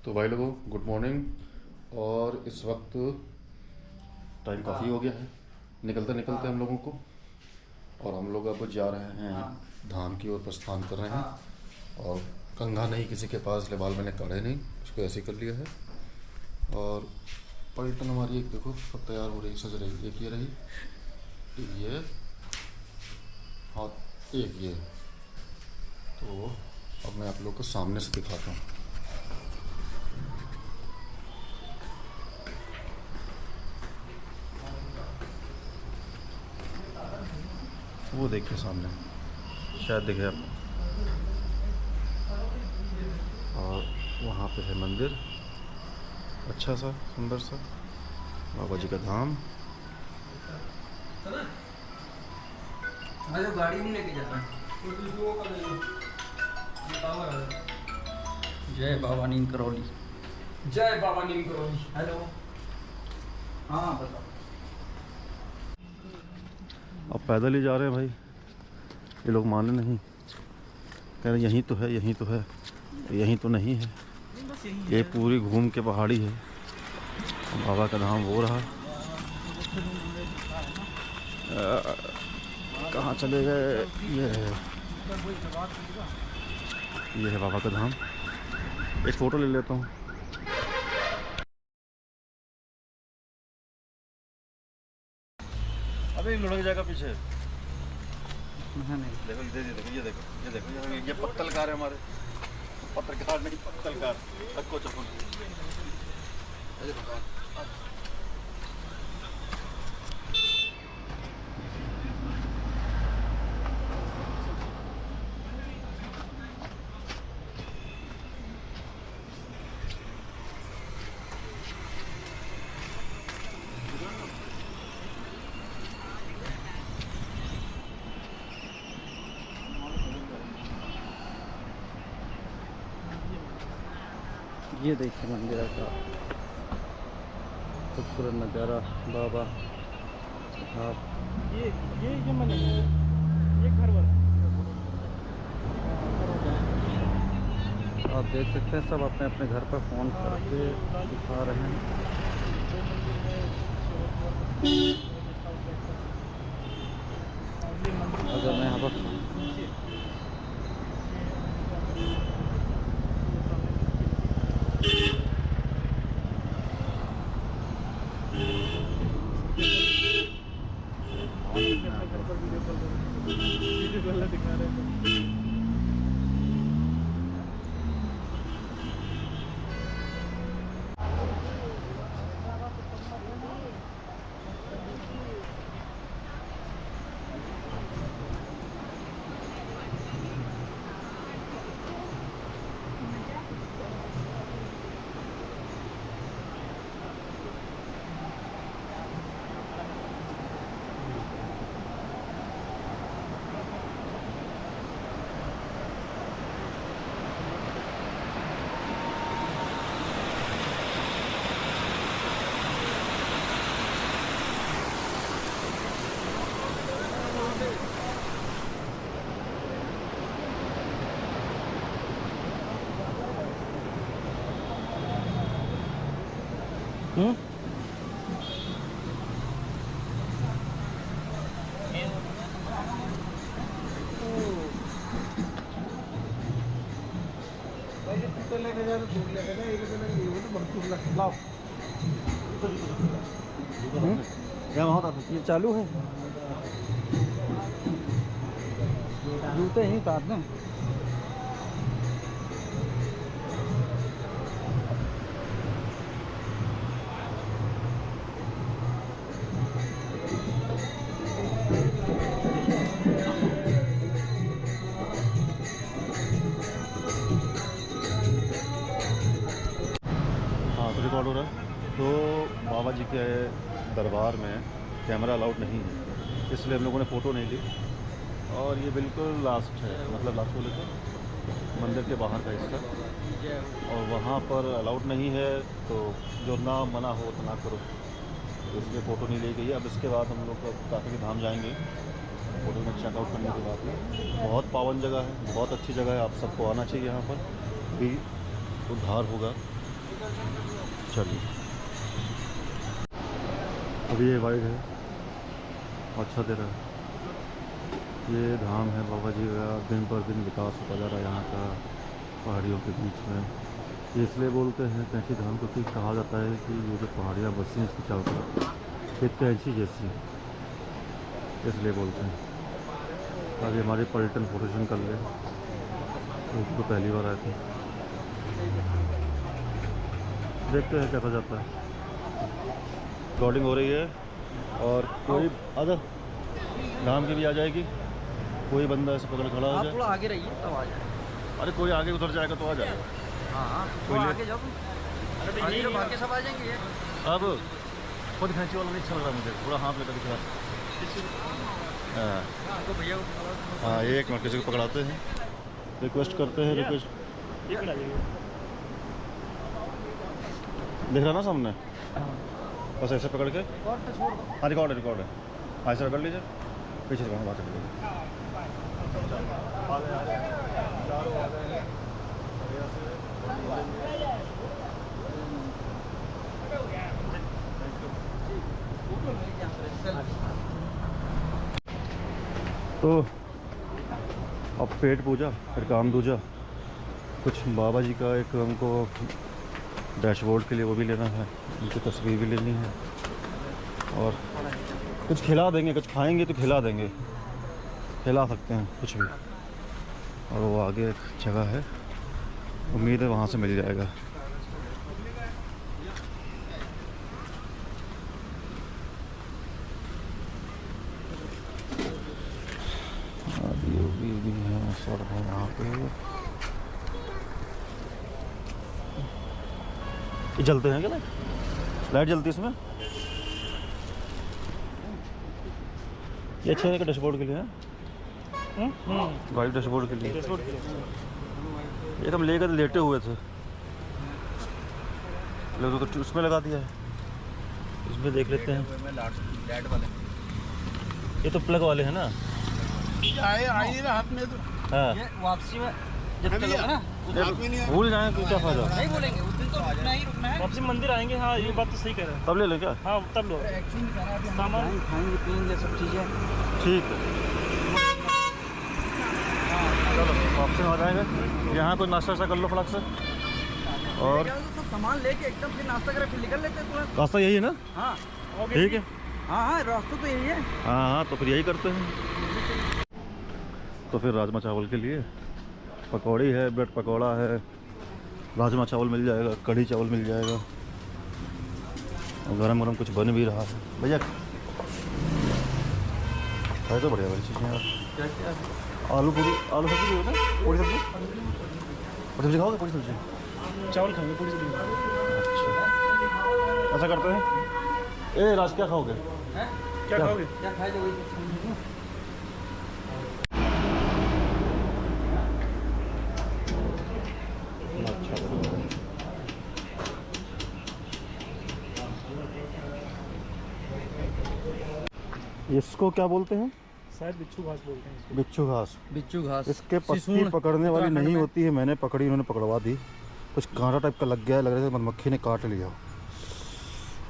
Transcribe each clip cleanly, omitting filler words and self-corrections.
तो भाई लोगों, गुड मॉर्निंग। और इस वक्त टाइम काफ़ी हो गया है, निकलते निकलते हम लोगों को। और हम लोग अब जा रहे हैं धाम की ओर प्रस्थान कर रहे हैं। और कंघा नहीं किसी के पास, इसलिए बाल मैंने काढ़े नहीं, उसको ऐसे ही कर लिया है। और पलटन हमारी एक देखो सब तैयार हो रही, सज रही। एक ये रही, एक ये, और एक ये। तो अब मैं आप लोग को सामने से दिखाता हूँ। वो देखिए सामने, शायद दिखे आपको। और वहाँ पे है मंदिर, अच्छा सा सुंदर सा बाबा जी का धाम। मैं तो गाड़ी नहीं लेके जाता। जय बाबा नीम करौली। जय बाबा नीम करौली। हेलो, हाँ बताओ। अब पैदल ही जा रहे हैं भाई, ये लोग माने नहीं, कह रहे यहीं तो है, यहीं तो है, यहीं तो नहीं है। ये पूरी घूम के पहाड़ी है। बाबा का धाम वो रहा। कहाँ चले गए? ये है बाबा का धाम। एक फ़ोटो ले लेता हूँ। अबे लुढ़क जाएगा पीछे। नहीं देखो ये देखो, ये देखो, ये देखो, ये पत्तलकार है हमारे। पत्रकार नहीं, पत्तलकार। रखो चप्पल। ये देखिए मंदिर का खूबसूरत नज़ारा। बाबा ये मंदिर, ये घर वाला आप देख सकते हैं। सब अपने अपने घर पर फ़ोन करके दिखा रहे हैं। अगर मैं यहाँ पर दिखा रहे हैं। ये चालू है, जूते ही काटने। हाँ तो रिकॉर्ड हो रहा है। तो बाबा जी के दरबार में कैमरा अलाउड नहीं है, इसलिए हम लोगों ने फ़ोटो नहीं ली। और ये बिल्कुल लास्ट है, मतलब लास्ट बोले तो मंदिर के बाहर का हिस्सा। और वहाँ पर अलाउड नहीं है, तो जो ना मना हो तो ना करो, तो इसलिए फ़ोटो नहीं ली गई। अब इसके बाद हम लोग काफ़ी धाम जाएंगे फ़ोटो में चेकआउट करने के बाद में। बहुत पावन जगह है, बहुत अच्छी जगह है, आप सबको आना चाहिए। यहाँ पर भी उद्धार होगा चलिए, अभी ये वाइड है, अच्छा दे रहा है। ये धाम है बाबा जी का, दिन पर दिन विकास होता जा रहा है यहाँ का पहाड़ियों के बीच में। ये इसलिए बोलते हैं कैंची धाम क्योंकि कहा जाता है कि ये जो पहाड़ियाँ बसी हैं इसकी चारों तरफ एक कैंची जैसी है, इसलिए बोलते हैं। ताकि हमारी पर्यटन फोटोशन कर ले, तो पहली बार आए थे, देखते हैं कैसा जाता है। रिकॉर्डिंग हो रही है और कोई आधा धाम की भी आ जाएगी, कोई बंदा ऐसे पकड़ खड़ा हो जाए। थोड़ा आगे रहिए तब आ जाए। अरे कोई आगे उधर जाएगा तो आ जाएगा। हाँ कोई ले- आगे जाओ। अरे तो बाकी सब आ जाएंगे ये। अब खुद खींची वाला नहीं अच्छा लग रहा मुझे, पूरा हाथ लेकर दिख रहा है। तो भैया को हाँ, एक मिनट किसी को पकड़ाते हैं, रिक्वेस्ट करते हैं, रिक्वेस्ट दिख रहा ना सामने, बस ऐसे पकड़ के। हाँ रिकॉर्ड है, रिकॉर्ड है, ऐसे पकड़ लीजिए, पीछे से बात कर लीजिए। तो अब पेट पूजा फिर काम दूजा, कुछ बाबा जी का एक हमको डैशबोर्ड के लिए वो भी लेना है, उनकी तस्वीर भी लेनी है, और कुछ खिला देंगे, कुछ खाएंगे तो खिला देंगे, खिला सकते हैं कुछ भी। और वो आगे एक जगह है, उम्मीद है वहाँ से मिल जाएगा। भी है, सर है यहाँ पे। ये जलते हैं क्या लाइट? लाइट जलती है इसमें? ये अच्छा है कि डैशबोर्ड के लिए है? वाइट डैशबोर्ड के लिए। ये हम लेकर लेटे हुए थे, लोग तो उसमें लगा दिया है, इसमें देख लेते हैं। लाइट वाले ये तो प्लग वाले हैं ना? आए नहीं रहा हाथ में तो। हाँ, ये वापसी में जब चलोगे ना भूल जाए तो क्या फायदा? नहीं बोलेंगे, उस दिन तो रुकना ही रुकना है। वापसी मंदिर आएंगे। हाँ ये बात तो सही कह रहे हैं। तब ले लें क्या? हाँ तब लो। सामान खाएंगे पियेंगे सब चीज़ें। ठीक है, चलो वापसी में आ जाएंगे। यहाँ कोई नाश्ता वाश्ता कर लो फटाक से, और सब सामान लेके एकदम फिर नाश्ता करें फिर निकल लेते हैं तुरंत। रास्ता यही है ना? हाँ ठीक है, हाँ हाँ रास्ता तो यही है। हाँ हाँ, तो फिर यही करते हैं। तो फिर राजमा चावल के लिए पकौड़ी है, ब्रेड पकौड़ा है, राजमा चावल मिल जाएगा, कढ़ी चावल मिल जाएगा, और गरम गरम कुछ बन भी रहा है। भैया है तो बढ़िया बड़ी चीज़ें यार। क्या क्या आलू पूरी, आलू सब्जी भी हो ना? पूरी सब्जी, पूरी सब्जी खाओगे? पूरी सब्जी चावल खाएंगे पूरी सब्जी। अच्छा, ऐसा करते हैं। ए राज क्या खाओगे? क्या खाओगे? क्या खाएगा वही। इसको क्या बोलते हैं? शायद बिच्छू घास बोलते हैं इसको। बिच्छू घास। बिच्छू घास। इसके पत्ती सिसूर पकड़ने वाली उत्तराखंड नहीं में। होती है, मैंने पकड़ी, उन्होंने पकड़वा दी। कुछ कांटा टाइप का लग गया है, लग रहा है मधुमक्खी ने काट लिया।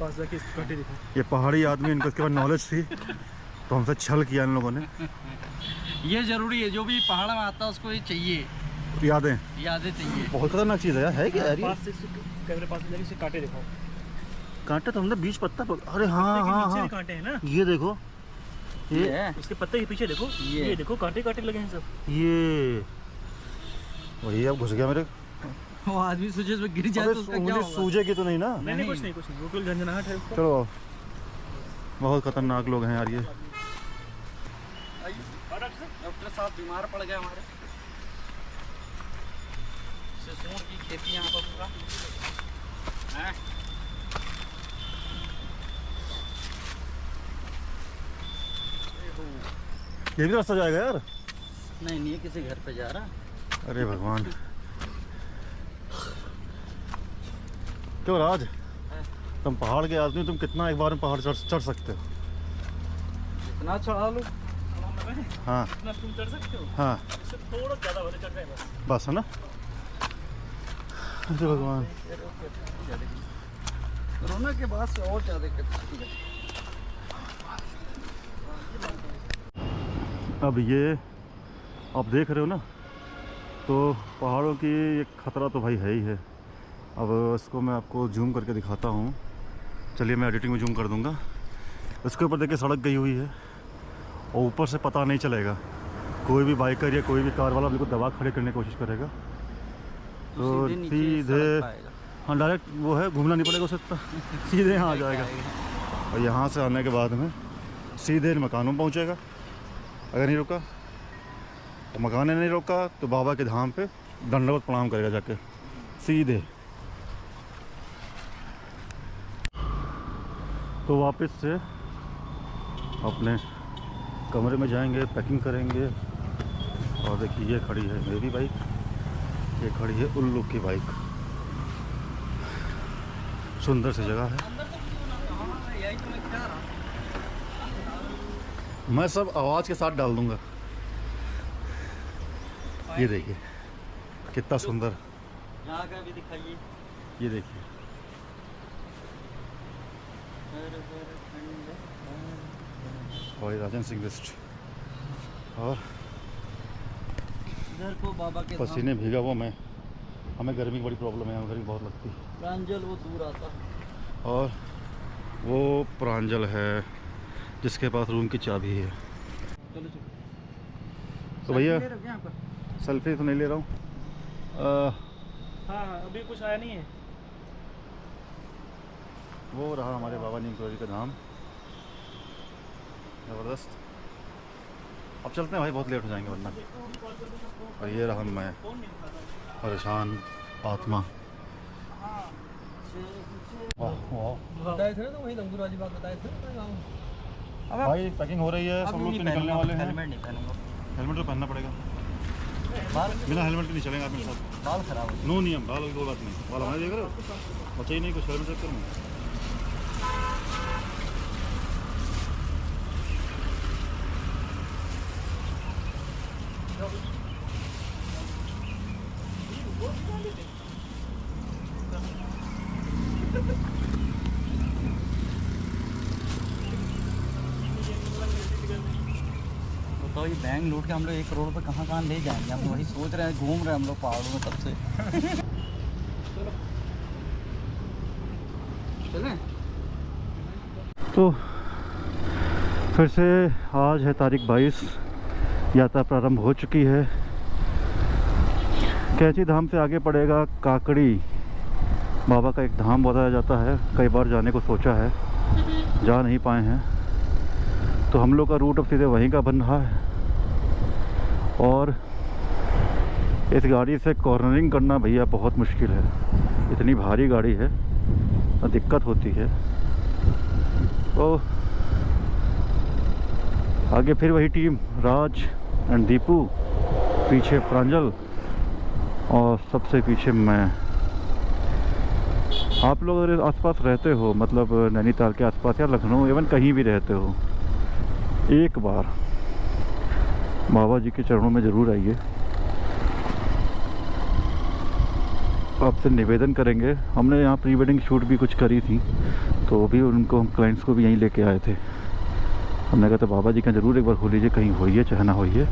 पास जाके इसको काटे दिखा। ये पहाड़ी आदमी, इनको इसके बाद नॉलेज थी तो हमसे छल किया इन लोगों ने। ये जरूरी है, जो भी पहाड़ में आता है उसको ये चाहिए, यादें यादें चाहिए। बहुत खतरनाक चीज़ है यार, है क्या यार ये? पास से कैमरे पास जाके इसे काटे दिखाओ। कांटा तो हमने बीच पत्ता अरे हाँ हाँ नीचे हाँ, भी कांटे हैं ना। ये देखो, ये है इसके पत्ते के पीछे देखो, ये देखो कांटे कांटे लगे हैं सब। ये वही अब घुस गया मेरे। वो आदमी सोचे उसमें गिर जाए अबे तो उसका क्या उंगली होगा? सूजेगी तो नहीं ना? नहीं नहीं कुछ नहीं कुछ नहीं, वो केवल झंझनाहट है उसका। चलो, बहुत खतरनाक लोग हैं यार ये। डॉक्टर साहब बीमार पड़ गए हमारे। सिसूर की खेती यहाँ पर पूरा है। ये भी रास्ता जाएगा यार? नहीं नहीं किसी घर पे जा रहा। अरे भगवान, क्यों राज, तुम पहाड़ के आदमी, तुम कितना एक बार में पहाड़ चढ़ सकते हो? इतना चढ़ा लो। हाँ इतना तुम चढ़ सकते हो? हाँ, इससे थोड़ा ज़्यादा वाले चढ़ रहे हैं बस। बस है ना? अरे भगवान, कोरोना के बाद से और ज़्यादा अब ये आप देख रहे हो ना, तो पहाड़ों की एक ख़तरा तो भाई है ही है। अब इसको मैं आपको जूम करके दिखाता हूँ। चलिए मैं एडिटिंग में जूम कर दूँगा। इसके ऊपर देखिए सड़क गई हुई है और ऊपर से पता नहीं चलेगा, कोई भी बाइकर या कोई भी कार वाला बिल्कुल दबा खड़े करने की कोशिश करेगा तो सीधे, हाँ डायरेक्ट वो है, घूमना नहीं पड़ेगा उसे इतना, सीधे यहाँ आ जाएगा। और यहाँ से आने के बाद में सीधे इन मकानों में पहुँचेगा अगर नहीं रुका। और मकान ने नहीं रोका तो बाबा के धाम पे दंडवत प्रणाम करेगा जाके सीधे। तो वापस से अपने कमरे में जाएंगे, पैकिंग करेंगे। और देखिए ये खड़ी है मेरी बाइक, ये खड़ी है उल्लू की बाइक। सुंदर सी जगह है। मैं सब आवाज़ के साथ डाल दूंगा। ये देखिए कितना सुंदर, यहाँ का भी दिखाइए। ये देखिए भाई राजन सिंह वेस्ट। और इधर को बाबा के पसीने भीगा हुआ मैं, हमें गर्मी की बड़ी प्रॉब्लम है, हमें गर्मी बहुत लगती है। प्रांजल वो दूर आता है। और वो प्रांजल है जिसके पास रूम की चाबी है। चलो चलो। तो भैया ले रहे हो क्या आपका? सेल्फी तो नहीं ले रहा हूँ। हाँ अभी कुछ आया नहीं है। वो रहा हमारे बाबा नीम करोली का धाम, ज़बरदस्त। अब चलते हैं भाई, बहुत लेट हो जाएंगे वरना। और ये रहा मैं, परेशान आत्मा। वाह वाह बताए थे ना तो वही दमदुराजी बात बताए थे ना गाँव। भाई पैकिंग हो रही है, सब लोग तो निकलने वाले हैं। हेलमेट नहीं पहनूंगा। हेलमेट तो पहनना पड़ेगा, बाल बिना हेलमेट के नहीं चलेंगे आपके साथ। बाल खराब हो नो नियम, बाल की कोई बात नहीं। बाल हमारे देख रहे हो, बचा ही नहीं कुछ हेलमेट चक्कर में। तो ये बैंक लूट के हम लोग 1 करोड़ पे कहाँ कहाँ ले जाएंगे? हम वही सोच रहे हैं, घूम रहे हैं हम लोग पहाड़ों में तब से। चलें? तो फिर से आज है तारीख 22, यात्रा प्रारंभ हो चुकी है। कैंची धाम से आगे पड़ेगा काकड़ी, बाबा का एक धाम बताया जाता है। कई बार जाने को सोचा है, जा नहीं पाए हैं, तो हम लोग का रूट अब सीधे वहीं का बन रहा है। और इस गाड़ी से कॉर्नरिंग करना भैया बहुत मुश्किल है, इतनी भारी गाड़ी है और दिक्कत होती है। तो आगे फिर वही टीम, राज एंड दीपू, पीछे प्रांजल और सबसे पीछे मैं। आप लोग अगर आसपास रहते हो, मतलब नैनीताल के आसपास या लखनऊ, इवन कहीं भी रहते हो, एक बार बाबा जी के चरणों में ज़रूर आइए। आपसे निवेदन करेंगे, हमने यहाँ प्री वेडिंग शूट भी कुछ करी थी, तो भी उनको हम क्लाइंट्स को भी यहीं लेके आए थे। हमने कहा था बाबा जी का ज़रूर एक बार हो लीजिए, कहीं होइए चाहे ना होइए।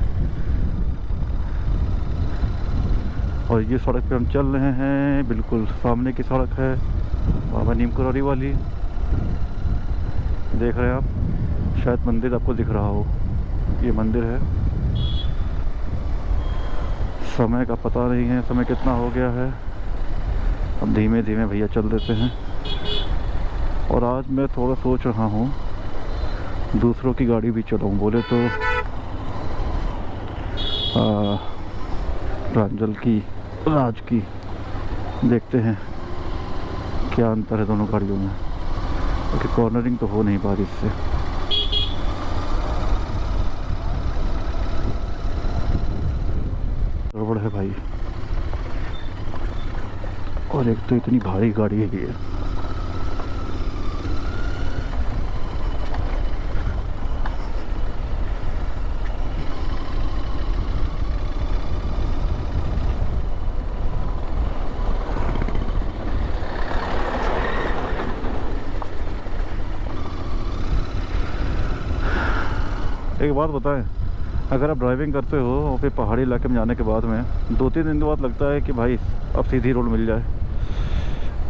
और ये सड़क पे हम चल रहे हैं, बिल्कुल सामने की सड़क है बाबा नीम करोली वाली, देख रहे हैं आप। शायद मंदिर आपको दिख रहा हो, ये मंदिर है। समय का पता नहीं है, समय कितना हो गया है। अब धीमे धीमे भैया चल देते हैं। और आज मैं थोड़ा सोच रहा हूँ दूसरों की गाड़ी भी चलाऊँ, बोले तो प्रांजल की, राज की, देखते हैं क्या अंतर है दोनों गाड़ियों में, क्योंकि कॉर्नरिंग तो हो नहीं पा रही इससे। गड़बड़ है भाई, और एक तो इतनी भारी गाड़ी है ये। एक बात बताएं, अगर आप ड्राइविंग करते हो और फिर पहाड़ी इलाके में जाने के बाद में 2-3 दिन के बाद लगता है कि भाई अब सीधी रोड मिल जाए,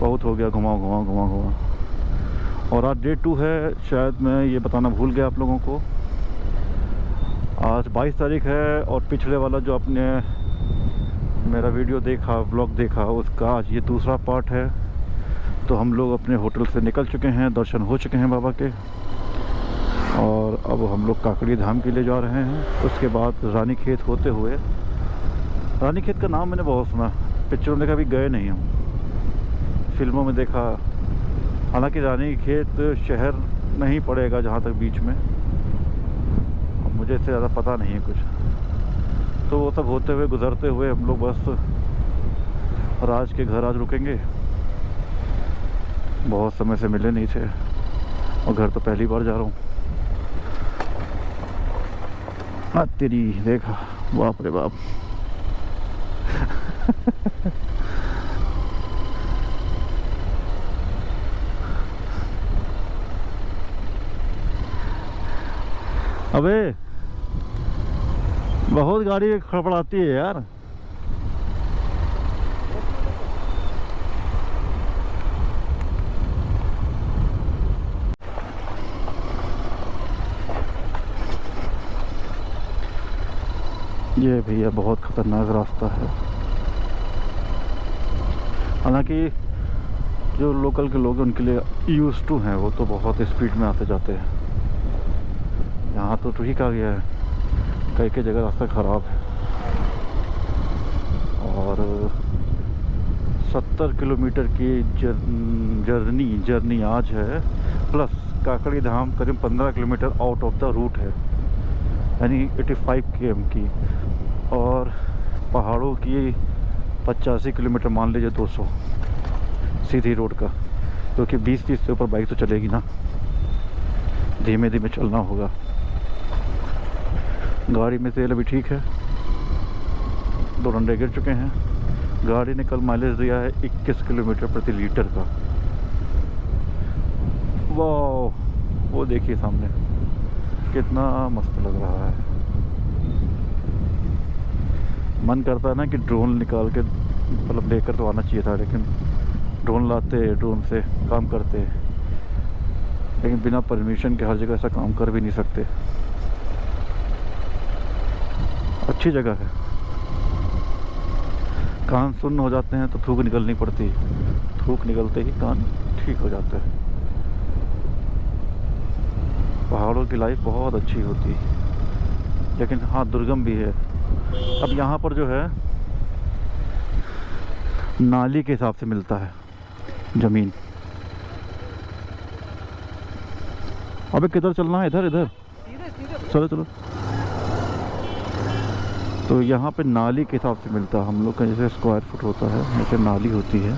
बहुत हो गया घुमाओ घुमाओ घुमाओ घुमाओ। और आज डे 2 है, शायद मैं ये बताना भूल गया आप लोगों को। आज 22 तारीख है और पिछले वाला जो आपने मेरा वीडियो देखा, व्लॉग देखा, उसका आज ये दूसरा पार्ट है। तो हम लोग अपने होटल से निकल चुके हैं, दर्शन हो चुके हैं बाबा के, और अब हम लोग काकड़ी धाम के लिए जा रहे हैं। उसके बाद रानीखेत होते हुए, रानीखेत का नाम मैंने बहुत सुना, पिक्चरों में कभी गए नहीं हम, फिल्मों में देखा। हालांकि रानीखेत शहर नहीं पड़ेगा जहाँ तक बीच में, मुझे इससे ज़्यादा पता नहीं है कुछ। तो वो सब होते हुए, गुजरते हुए हम लोग बस राज के घर आज रुकेंगे। बहुत समय से मिले नहीं थे और घर तो पहली बार जा रहा हूँ। हाँ तेरी देखा, बाप रे बाप। अबे बहुत गाड़ी खड़बड़ाती है यार। ये भैया बहुत खतरनाक रास्ता है। हालांकि जो लोकल के लोग हैं उनके लिए यूज्ड टू हैं, वो तो बहुत स्पीड में आते जाते हैं। यहाँ तो ठीक आ गया है, कई कई जगह रास्ता ख़राब है। और 70 किलोमीटर की जर्नी आज है, प्लस काकड़ी धाम करीब 15 kilometre out of the route है, यानी 85 km की। और पहाड़ों की 85 किलोमीटर, मान लीजिए 200 सीधी रोड का, क्योंकि 20-30 से ऊपर बाइक तो चलेगी ना, धीमे धीमे चलना होगा। गाड़ी में तेल अभी ठीक है, 2 डंडे गिर चुके हैं। गाड़ी ने कल माइलेज दिया है 21 किलोमीटर प्रति लीटर का। वाह, वो देखिए सामने कितना मस्त लग रहा है। मन करता है ना कि ड्रोन निकाल के, मतलब लेकर तो आना चाहिए था, लेकिन ड्रोन लाते, ड्रोन से काम करते, लेकिन बिना परमिशन के हर जगह ऐसा काम कर भी नहीं सकते। अच्छी जगह है, कान सुन्न हो जाते हैं तो थूक निकलनी पड़ती है, थूक निकलते ही कान ठीक हो जाते हैं। पहाड़ों की लाइफ बहुत अच्छी होती है, लेकिन हाँ दुर्गम भी है। अब यहाँ पर जो है नाली के हिसाब से मिलता है ज़मीन। अबे किधर चलना है? इधर इधर चलो चलो। तो यहाँ पे नाली के हिसाब से मिलता है। हम लोग का जैसे स्क्वायर फुट होता है, जैसे नाली होती है,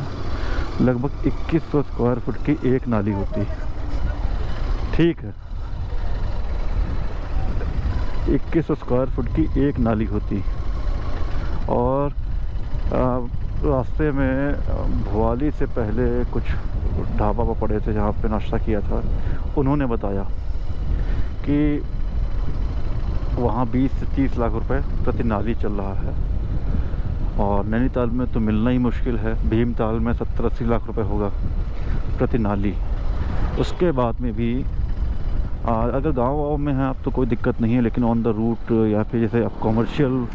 लगभग 2100 स्क्वायर फुट की एक नाली होती है। ठीक है, 2100 स्क्वायर फुट की एक नाली होती। और रास्ते में भवाली से पहले कुछ ढाबा पर पड़े थे जहाँ पे नाश्ता किया था, उन्होंने बताया कि वहाँ 20 से 30 लाख रुपए प्रति नाली चल रहा है। और नैनीताल में तो मिलना ही मुश्किल है, भीमताल में 70-80 लाख रुपए होगा प्रति नाली। उसके बाद में भी अगर गाँव में है आप तो कोई दिक्कत नहीं है, लेकिन ऑन द रूट या फिर जैसे आप कॉमर्शियल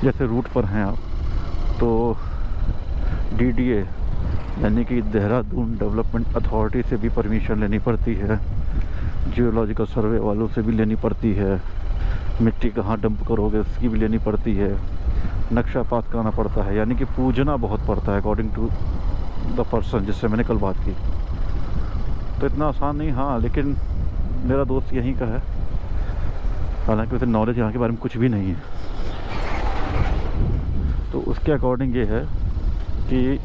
जैसे रूट पर हैं आप, तो DDA यानी कि देहरादून डेवलपमेंट अथॉरिटी से भी परमिशन लेनी पड़ती है, जियोलॉजिकल सर्वे वालों से भी लेनी पड़ती है, मिट्टी कहाँ डंप करोगे उसकी भी लेनी पड़ती है, नक्शा पास कराना पड़ता है, यानी कि पूजना बहुत पड़ता है अकॉर्डिंग टू द पर्सन जिससे मैंने कल बात की। तो इतना आसान नहीं, हाँ, लेकिन मेरा दोस्त यहीं का है, हालांकि उसे नॉलेज यहाँ के बारे में कुछ भी नहीं है। तो उसके अकॉर्डिंग ये है कि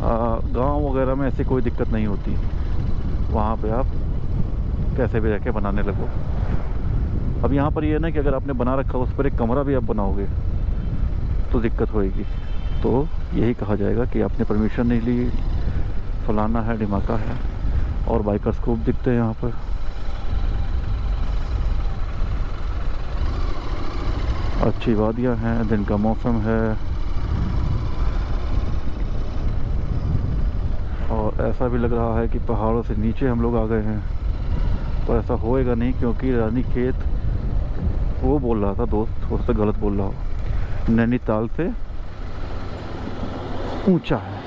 गांव वगैरह में ऐसी कोई दिक्कत नहीं होती, वहाँ पे आप कैसे भी रह के बनाने लगो। अब यहाँ पर ये है ना कि अगर आपने बना रखा उस पर एक कमरा भी आप बनाओगे तो दिक्कत होएगी। तो यही कहा जाएगा कि आपने परमिशन नहीं ली, फलाना है ढिमाका है, और बाइकर्स खूब दिखते हैं यहाँ पर। अच्छी वादियाँ हैं, दिन का मौसम है और ऐसा भी लग रहा है कि पहाड़ों से नीचे हम लोग आ गए हैं, पर ऐसा होएगा नहीं क्योंकि रानीखेत, वो बोल रहा था दोस्त, हो सकता गलत बोल रहा हो, नैनीताल से ऊंचा है।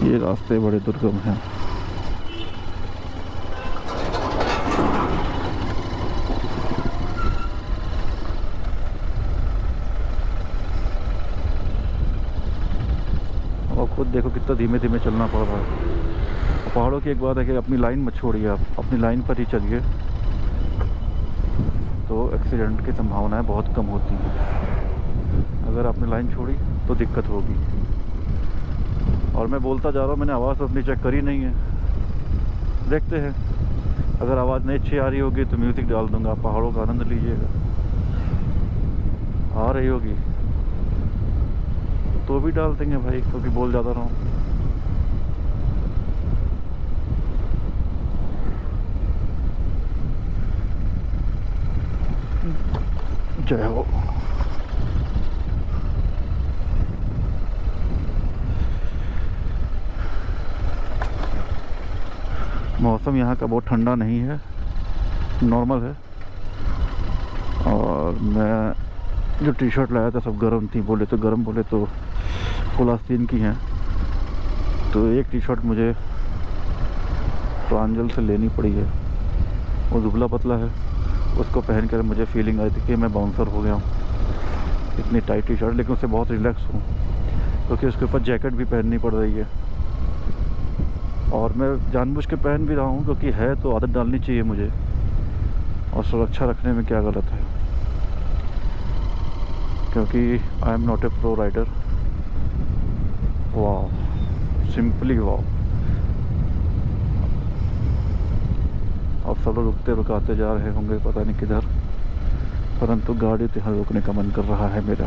ये रास्ते बड़े दुर्गम हैं। और खुद देखो कितना धीमे धीमे चलना पड़ रहा है। पहाड़ों की एक बात है कि अपनी लाइन मत छोड़िए, आप अपनी लाइन पर ही चलिए, तो एक्सीडेंट की संभावनाएं बहुत कम होती हैं। अगर आपने लाइन छोड़ी तो दिक्कत होगी। और मैं बोलता जा रहा हूँ, मैंने आवाज़ तो अपनी चेक करी नहीं है, देखते हैं। अगर आवाज़ नहीं अच्छी आ रही होगी तो म्यूज़िक डाल दूँगा, आप पहाड़ों का आनंद लीजिएगा। आ रही होगी तो भी डाल देंगे भाई, क्योंकि बोल ज़्यादा रहा हूँ। जय हो। मौसम यहाँ का बहुत ठंडा नहीं है, नॉर्मल है। और मैं जो टी शर्ट लाया था सब गर्म थी, बोले तो गर्म, बोले तो फुल आस्तीन की हैं। तो एक टी शर्ट मुझे प्रांजल से लेनी पड़ी है, वो दुबला पतला है, उसको पहन कर मुझे फीलिंग आई थी कि मैं बाउंसर हो गया हूँ। इतनी टाइट टी शर्ट, लेकिन उससे बहुत रिलैक्स हूँ क्योंकि उसके ऊपर जैकेट भी पहननी पड़ रही है। और मैं जानबूझ के पहन भी रहा हूँ क्योंकि है तो आदत डालनी चाहिए मुझे, और सुरक्षा रखने में क्या गलत है, क्योंकि I am not a pro rider. वाह, सिंपली वाह। अब सब लोग रुकते रुकाते जा रहे होंगे, पता नहीं किधर, परंतु गाड़ी तो यहाँ रोकने का मन कर रहा है मेरा।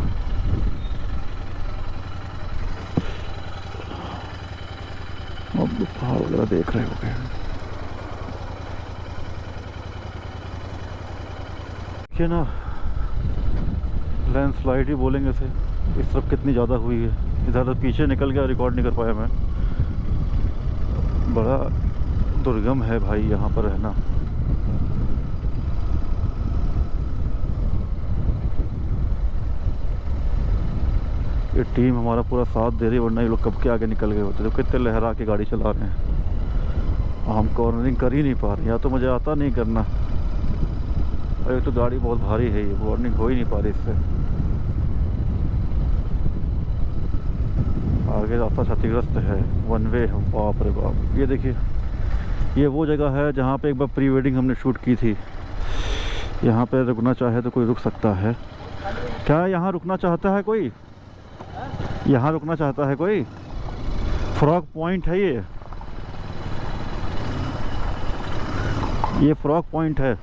अब पहाड़ वगैरह देख रहे होंगे। देखिए ना, लैंडस्लाइड ही बोलेंगे इसे, इस तरफ कितनी ज़्यादा हुई है। इधर तो पीछे निकल गया, रिकॉर्ड नहीं कर पाया मैं। बड़ा दुर्गम है भाई यहाँ पर रहना। ये टीम हमारा पूरा साथ दे रही है, वरना ये लोग कब के आगे निकल गए होते। तो कितने लहरा के गाड़ी चला रहे हैं, हम कॉर्नरिंग कर ही नहीं पा रहे। या तो मुझे आता नहीं करना, और एक तो गाड़ी बहुत भारी है, ये कॉर्नरिंग हो ही नहीं पा रही इससे। आगे रास्ता क्षतिग्रस्त है, वन वे है। बाप रे बाप, ये देखिए, ये वो जगह है जहाँ पे एक बार प्री वेडिंग हमने शूट की थी। यहाँ पे रुकना चाहे तो कोई रुक सकता है। क्या यहाँ रुकना चाहता है कोई? यहाँ रुकना चाहता है कोई? फ्रॉग पॉइंट है ये फ्रॉग पॉइंट है।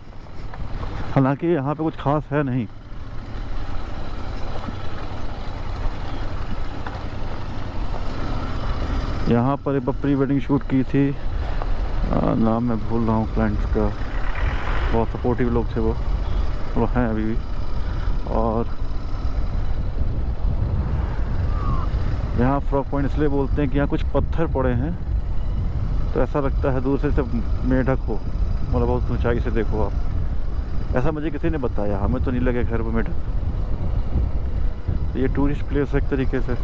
हालांकि यहाँ पे कुछ खास है नहीं। यहाँ पर एक प्री वेडिंग शूट की थी, नाम मैं भूल रहा हूँ क्लाइंट्स का। बहुत सपोर्टिव लोग थे वो हैं अभी भी। और यहाँ फ्रॉग पॉइंट इसलिए बोलते हैं कि यहाँ कुछ पत्थर पड़े हैं, तो ऐसा लगता है दूर से सब मेढक हो, मतलब बहुत ऊंचाई से देखो आप। ऐसा मुझे किसी ने बताया, हमें तो नहीं लगे घर पर मेढक। ये टूरिस्ट प्लेस है एक तरीके से।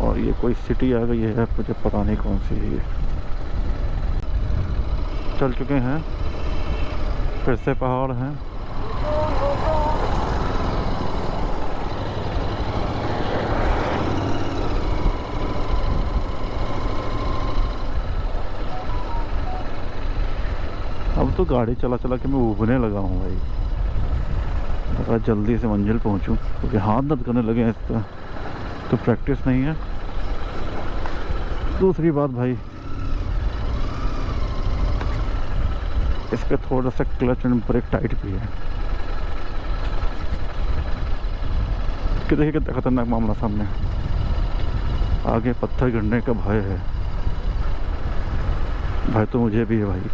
और ये कोई सिटी आ गई है, मुझे पता नहीं कौन सी है। ये चल चुके हैं, फिर से पहाड़ हैं। अब तो गाड़ी चला चला के मैं उबने लगा हूँ भाई। थोड़ा जल्दी से मंजिल पहुँचूँ, क्योंकि हाथ दर्द करने लगे हैं इस तरह, तो प्रैक्टिस नहीं है। दूसरी बात भाई, इसका थोड़ा सा क्लच एंड ब्रेक टाइट भी है। कि देखिए कितना खतरनाक मामला सामने, आगे पत्थर गिरने का भय है। भय तो मुझे भी है भाई।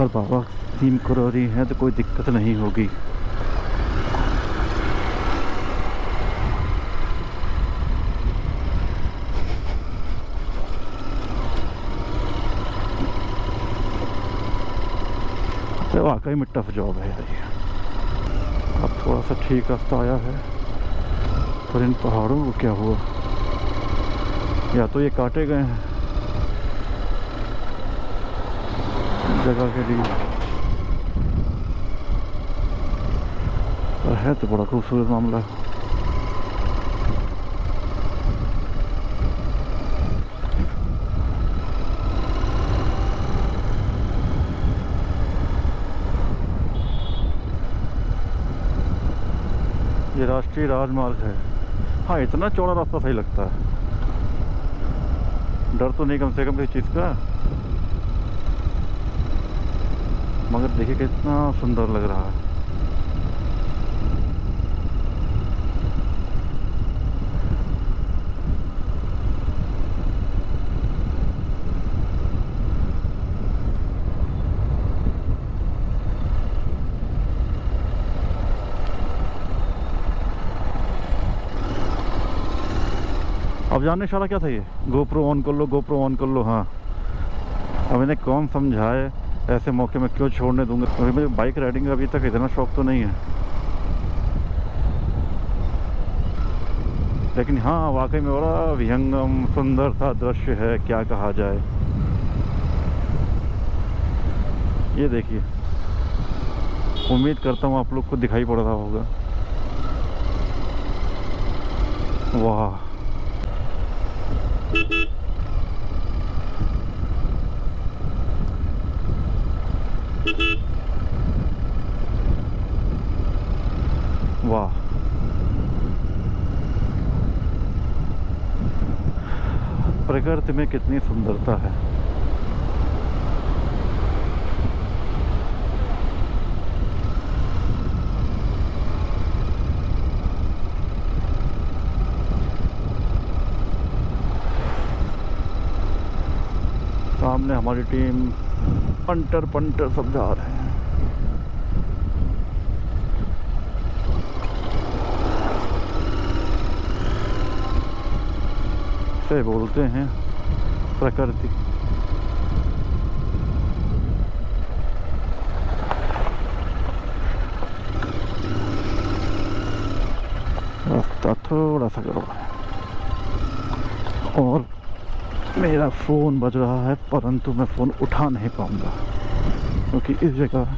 पर बाबा नीम करोली है तो कोई दिक्कत नहीं होगी। तो वाकई में टफ जॉब है यार ये। अब थोड़ा सा ठीक रास्ता आया है, पर इन पहाड़ों को क्या हुआ? या तो ये काटे गए हैं जगह के लिए, पर है तो बड़ा खूबसूरत मामला। ये राष्ट्रीय राजमार्ग है। हाँ, इतना चौड़ा रास्ता सही लगता है, डर तो नहीं कम से कम किसी चीज़ का। मगर देखिए कितना सुंदर लग रहा है। अब जानने शाला क्या था ये, गोप्रो ऑन कर लो, गोप्रो ऑन कर लो। हाँ, अब इन्हें कौन समझाए, ऐसे मौके में क्यों छोड़ने दूंगा। क्योंकि मुझे बाइक राइडिंग का अभी तक इतना शौक तो नहीं है, लेकिन हाँ वाकई में बड़ा विहंगम सुंदर सा दृश्य है, क्या कहा जाए। ये देखिए, उम्मीद करता हूँ आप लोग को दिखाई पड़ रहा होगा। वाह, वाह, प्रकृति में कितनी सुंदरता है। सामने हमारी टीम पंटर सब जा रहे हैं। से बोलते हैं प्रकृति। रास्ता थोड़ा सा गड़बड़ है और मेरा फ़ोन बज रहा है, परंतु मैं फ़ोन उठा नहीं पाऊंगा क्योंकि इस जगह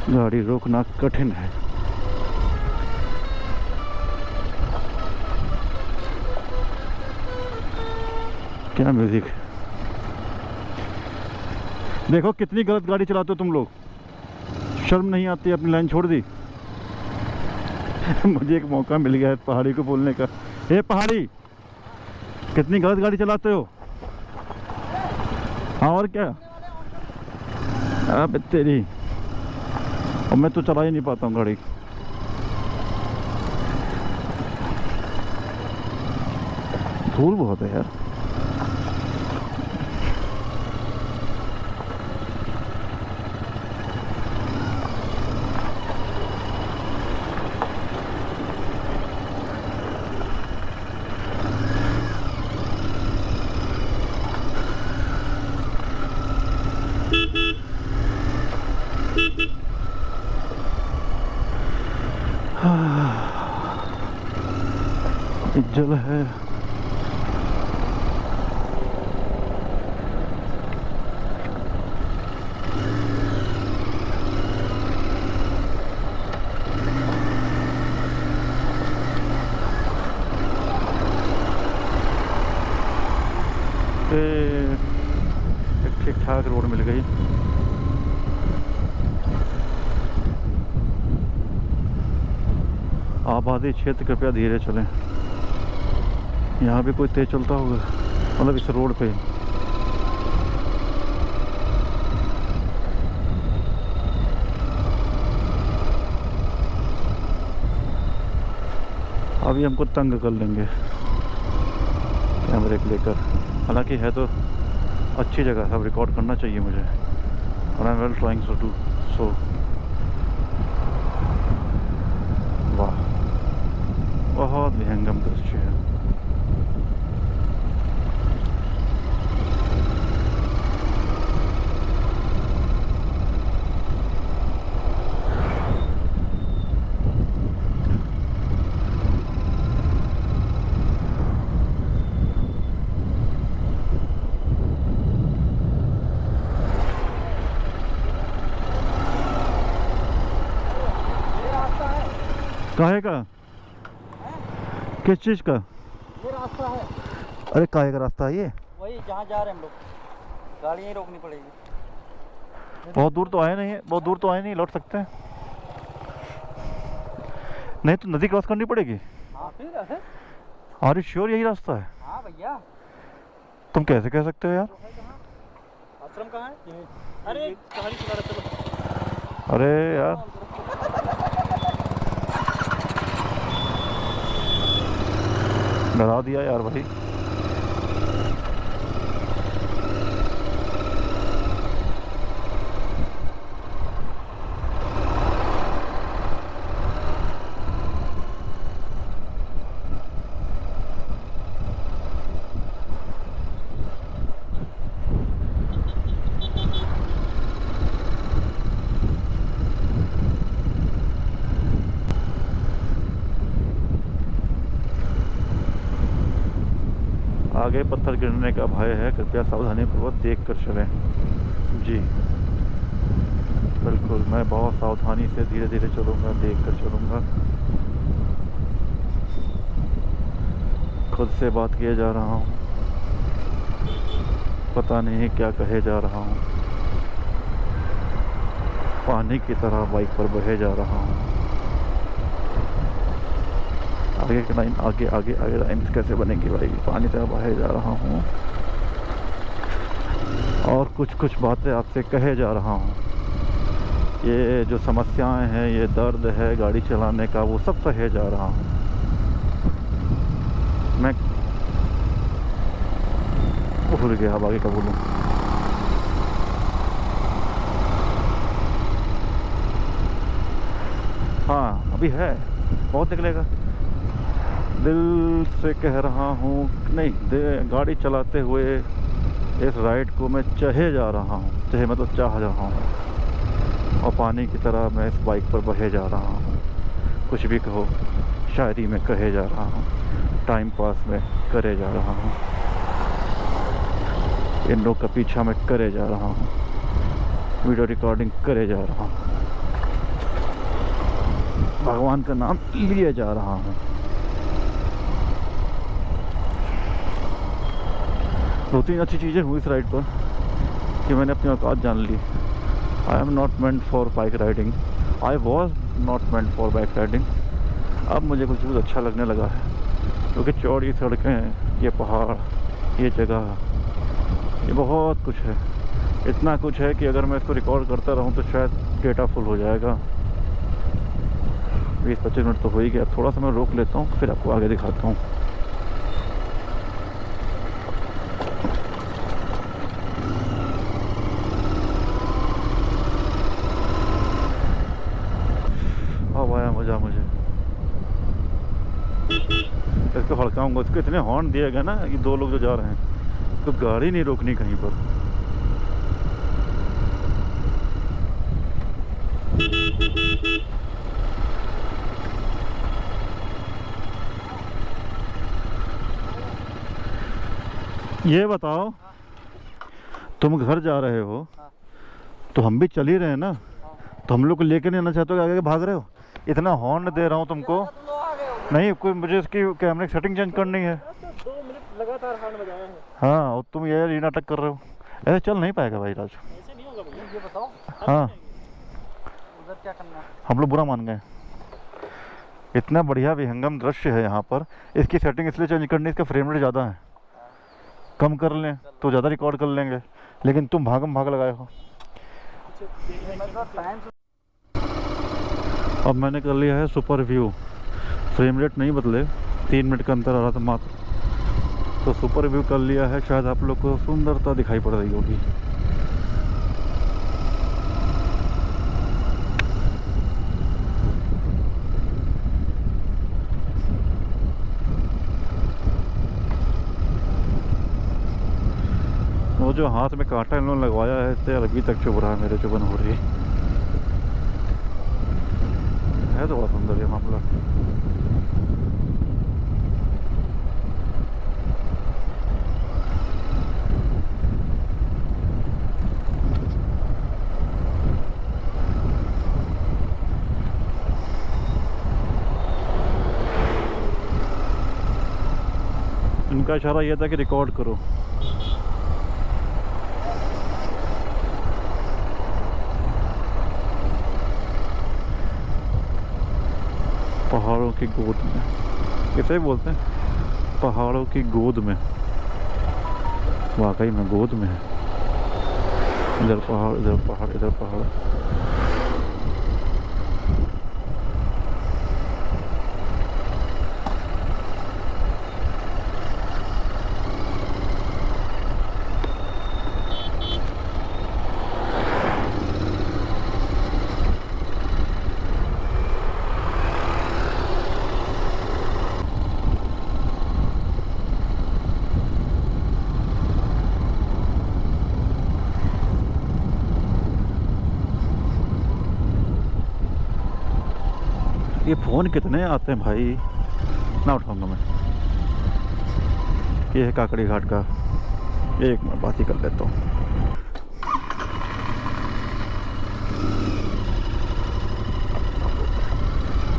गाड़ी रोकना कठिन है। क्या म्यूजिक है, देखो कितनी गलत गाड़ी चलाते हो तुम लोग, शर्म नहीं आती, अपनी लाइन छोड़ दी। मुझे एक मौका मिल गया है पहाड़ी को बोलने का। हे पहाड़ी, कितनी गलत गाड़ी चलाते हो। हाँ और क्या, अब तेरी, और मैं तो चला ही नहीं पाता हूँ गाड़ी। धूल बहुत है यार। जल है, एक ठीक ठाक रोड मिल गई। आबादी क्षेत्र कृपया धीरे चलें। यहाँ भी कोई तेज चलता होगा, मतलब इस रोड पे। अभी हमको तंग कर लेंगे कैमरे को लेकर। हालांकि है तो अच्छी जगह, सब रिकॉर्ड करना चाहिए मुझे। and I'm well trying to do so. वाह, बहुत विहंगम दृश्य है। काहे का? किस चीज का? ये रास्ता है। अरे काहे का रास्ता है ये? वही जहाँ जा रहे हैं हम लोग, गाड़ी यहीं रोकनी पड़ेगी। बहुत दूर तो आए नहीं है, बहुत दूर तो आए नहीं, लौट सकते हैं। नहीं तो नदी क्रॉस करनी पड़ेगी। हाँ फिर आर यू श्योर यही रास्ता है? हाँ भैया। तुम कैसे कह सकते हो यार? आश्रम कहाँ है? यहीं। अरे कहानी सुना रहे थे। अरे यार डरा दिया यार भाई। आगे पत्थर गिरने का भय है, कृपया सावधानीपूर्वक देख कर चलें। जी बिल्कुल, मैं बहुत सावधानी से धीरे धीरे चलूँगा, देख कर चलूँगा। खुद से बात किए जा रहा हूँ, पता नहीं क्या कहे जा रहा हूँ। पानी की तरह बाइक पर बहे जा रहा हूँ। आगे की लाइन, आगे आगे आगे लाइन्स कैसे बनेंगी भाई? पानी तरह बहे जा रहा हूँ और कुछ कुछ बातें आपसे कहे जा रहा हूँ। ये जो समस्याएं हैं, ये दर्द है गाड़ी चलाने का, वो सब सहे जा रहा हूँ मैं। भूल गया अब आगे का बोलूँ। हाँ अभी है, बहुत निकलेगा। दिल से कह रहा हूँ, नहीं गाड़ी चलाते हुए इस राइड को मैं चाहे जा रहा हूँ, चाहे मतलब चाह रहा हूँ, और पानी की तरह मैं इस बाइक पर बहे जा रहा हूँ। कुछ भी कहो, शायरी में कहे जा रहा हूँ, टाइम पास में करे जा रहा हूँ, इन लोग का पीछा मैं करे जा रहा हूँ, वीडियो रिकॉर्डिंग करे जा रहा हूँ, भगवान का नाम लिए जा रहा हूँ। दो तीन अच्छी चीज़ें हुई इस राइड पर कि मैंने अपनी औकात जान ली। I am not meant for bike riding, I was not meant for bike riding. अब मुझे कुछ कुछ अच्छा लगने लगा है, क्योंकि चौड़ी सड़कें, ये पहाड़, ये जगह, ये बहुत कुछ है। इतना कुछ है कि अगर मैं इसको रिकॉर्ड करता रहूं तो शायद डेटा फुल हो जाएगा। 20-25 मिनट तो हो ही गया। थोड़ा सा मैं रोक लेता हूँ, फिर आपको आगे दिखाता हूँ। अब आया मज़ा मुझे। इसको हड़काऊंगा, इसको इतने हॉर्न दिया गया ना कि दो लोग जो जा रहे हैं, तो गाड़ी नहीं रोकनी कहीं पर। ये बताओ, तुम घर जा रहे हो तो हम भी चल ही रहे हैं ना, तो हम लोग को लेकर नहीं आना चाहते हो, आगे भाग रहे हो? इतना हॉर्न दे रहा हूँ तुमको। नहीं, कोई मुझे इसकी कैमरे की सेटिंग चेंज करनी है। 2 मिनट लगातार हॉर्न बजाए हैं। हाँ, और तुम ये नाटक कर रहे हो। ऐसे चल नहीं पाएगा भाई राजू। ऐसे नहीं होगा भैया। ये बताओ हाँ, उधर क्या करना है? हम लोग बुरा मान गए। इतना बढ़िया विहंगम दृश्य है यहाँ पर, इसकी सेटिंग इसलिए चेंज करनी, इसका फ्रेम रेट ज़्यादा है। कम कर लें तो ज़्यादा रिकॉर्ड कर लेंगे, लेकिन तुम भागम भाग लगाए हो। अब मैंने कर लिया है सुपर व्यू। फ्रेम रेट नहीं बदले, 3 मिनट का अंतर आ रहा था मात्र, तो सुपर व्यू कर लिया है। शायद आप लोग को सुंदरता दिखाई पड़ रही होगी। वो जो हाथ में कांटा इन लोगों ने लगवाया है तो यार अभी तक चुभ रहा है, मेरे चुभन हो रही है तो बड़ा सुंदर ये मामला। इनका इशारा यह था कि रिकॉर्ड करो। पहाड़ों की गोद में, इसे बोलते हैं पहाड़ों की गोद में। वाकई में गोद में है, इधर पहाड़ इधर पहाड़ इधर पहाड़। ये फ़ोन कितने आते हैं भाई, ना उठाऊंगा मैं। ये है काकड़ी घाट का, एक मैं बात ही कर लेता हूँ।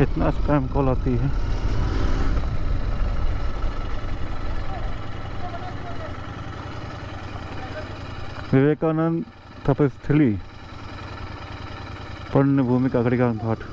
इतना स्पैम कॉल आती है। विवेकानंद तपस्थली पुण्य भूमि काकड़ी घाट।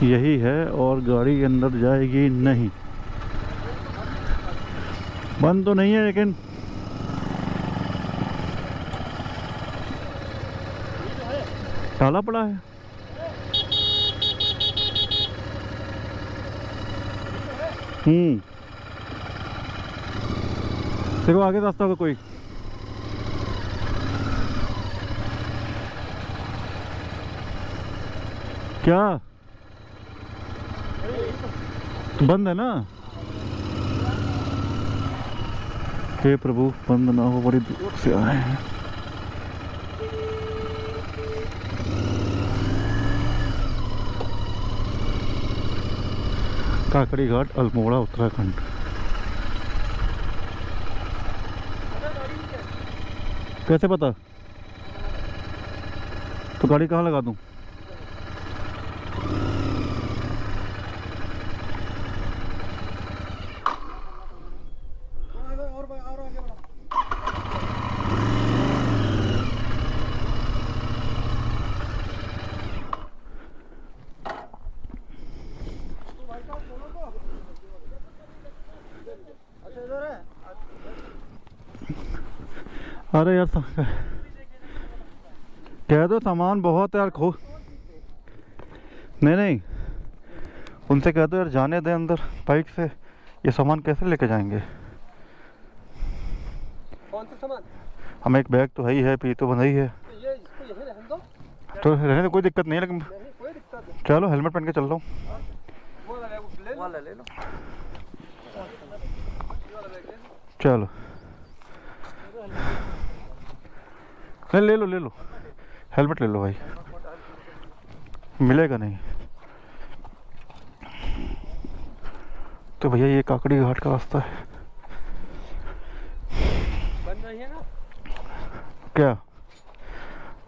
यही है और गाड़ी अंदर जाएगी नहीं। बंद तो नहीं है लेकिन ताला पड़ा है। देखो आगे रास्ता होगा कोई। क्या बंद है ना? हे प्रभु बंद ना हो, बड़ी दूर से आए हैं। काकड़ी घाट अल्मोड़ा उत्तराखंड। कैसे पता? तो गाड़ी कहाँ लगा दूं? अरे यार कह दो सामान बहुत है यार, खो नहीं उनसे कह दो यार जाने दें अंदर बाइक से। ये सामान कैसे लेके जाएंगे? कौन सा सामान? हमें एक बैग तो है ही है, पी तो बंधा ही है। ये इसको यहीं रहने दो। तो रहने तो कोई दिक्कत नहीं है, लेकिन कोई दिक्कत नहीं। चलो हेलमेट पहन के चल रहा हूँ। ले लो। चलो ले लो हेलमेट ले लो भाई, मिलेगा नहीं तो भैया। ये काकड़ी घाट का रास्ता है। बन रही है ना? क्या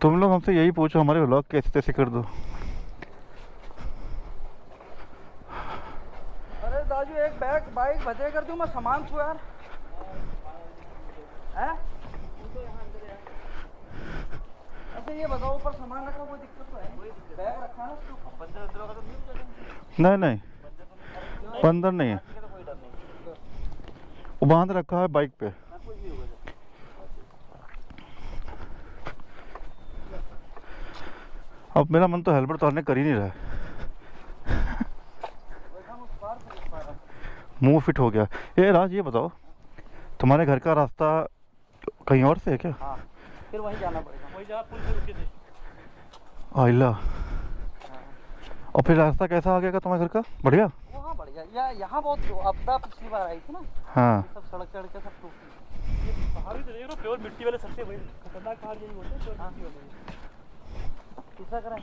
तुम लोग हमसे यही पूछो, हमारे व्लॉग कैसे तैसे कर दो। अरे दाजू एक बाइक भजे कर दूं मैं, सामान छू यार। है? अच्छा ये बताओ, ऊपर सामान रखा, कोई दिक्कत तो है? बैग रखा है उसके ऊपर? नहीं नहीं, बंदर नहीं है, वो बांध रखा है बाइक पे। अब मेरा मन तो हेलमेट उतारने कर ही नहीं रहा है। मुंह फिट हो गया। ये राज, ये बताओ, तुम्हारे घर का रास्ता कहीं और से है क्या? हाँ, फिर वहीं जाना पड़ेगा। वही जहाँ पुल पे रुके थे। आइला। और फिर रास्ता कैसा आ गया तुम्हारे घर का? बढ़िया। वहाँ बढ़िया, यहाँ बहुत आपदा पिछली बार आई थी ना। हाँ। सब सड़क चढ़ के सब टूट गई। ये पहाड़ भी तो देख रहे हो, प्योर मिट्टी वाले सबसे वही खतरनाक पहाड़ यही होते हैं, प्योर मिट्टी वाले। किसा करें?